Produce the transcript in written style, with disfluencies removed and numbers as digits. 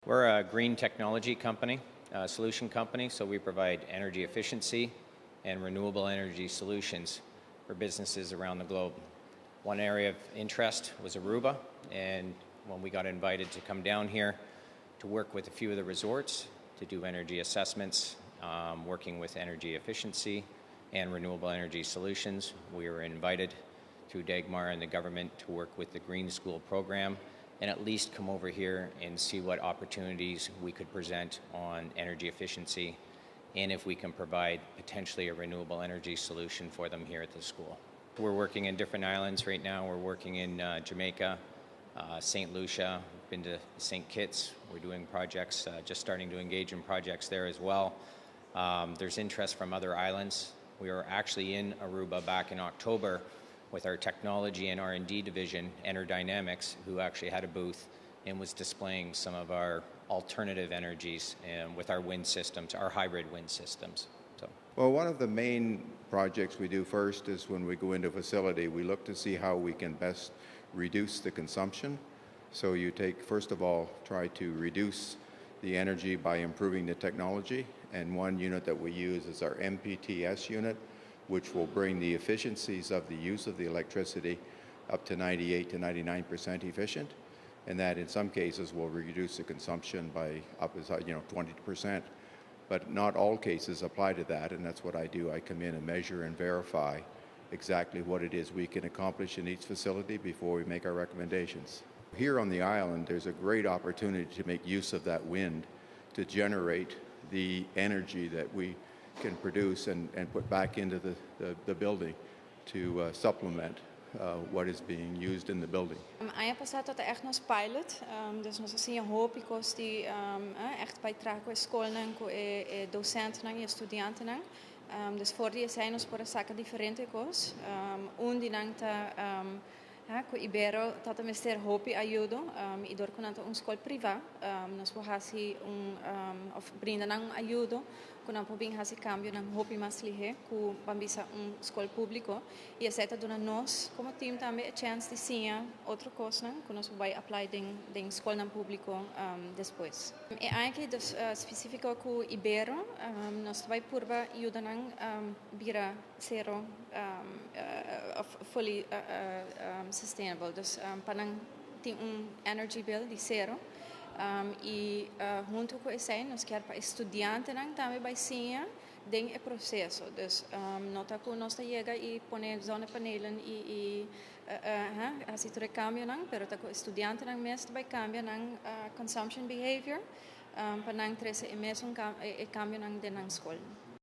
We're a green technology company, a solution company, so we provide energy efficiency and renewable energy solutions for businesses around the globe. One area of interest was Aruba, and when we got invited to come down here to work with a few of the resorts to do energy assessments, working with energy efficiency and renewable energy solutions, we were invited through Dagmar and the government to work with the Green School program and at least come over here and see what opportunities we could present on energy efficiency and if we can provide potentially a renewable energy solution for them here at the school. We're working in different islands right now. We're working in Jamaica, St. Lucia, been to St. Kitts. We're doing projects, just starting to engage in projects there as well. There's interest from other islands. We were actually in Aruba back in October with our technology and R&D division, Dynamics, who actually had a booth and was displaying some of our alternative energies with our wind systems, our hybrid wind systems. Well, one of the main projects we do first is when we go into a facility, we look to see how we can best reduce the consumption. So you first of all, try to reduce the energy by improving the technology. And one unit that we use is our MPTS unit, which will bring the efficiencies of the use of the electricity up to 98 to 99% efficient. And that in some cases will reduce the consumption by up as 20%. But not all cases apply to that, and that's what I do. I come in and measure and verify exactly what it is we can accomplish in each facility before we make our recommendations. Here on the island, there's a great opportunity to make use of that wind to generate the energy that we can produce and put back into the building to supplement what is being used in the building. Ano passado até echt nos pilot, dus nós assim hoop ikos die echt bijdragen com escola com docenten e estudianten nang. Dus voor die zijn ons por saca diferente ikos. Die nang ta com Ibero tata mester hopi ajudo e dor com nanta escola privada. Nós vou haci of brinda nang ajudo. Kuna po bing hasi cambio ng hopi mas lihe ku bambisa escola público e aceita dona nós como team também a chance de sim outro coisa não que nós vai apply den escola ng público depois e aqui dos específico ku Ibero nós vai purba ajuda ng bira cero fully sustainable dus panang tem energy bill de cero e junto com isso nós queremos para estudantes também vai sim den o processo dus nota que nós yega e põe zona panelen e assim tudo cambia não, pero tá com estudantes mesmo vai cambiar não consumption behavior para não trazer mesmo cambio não de na escola.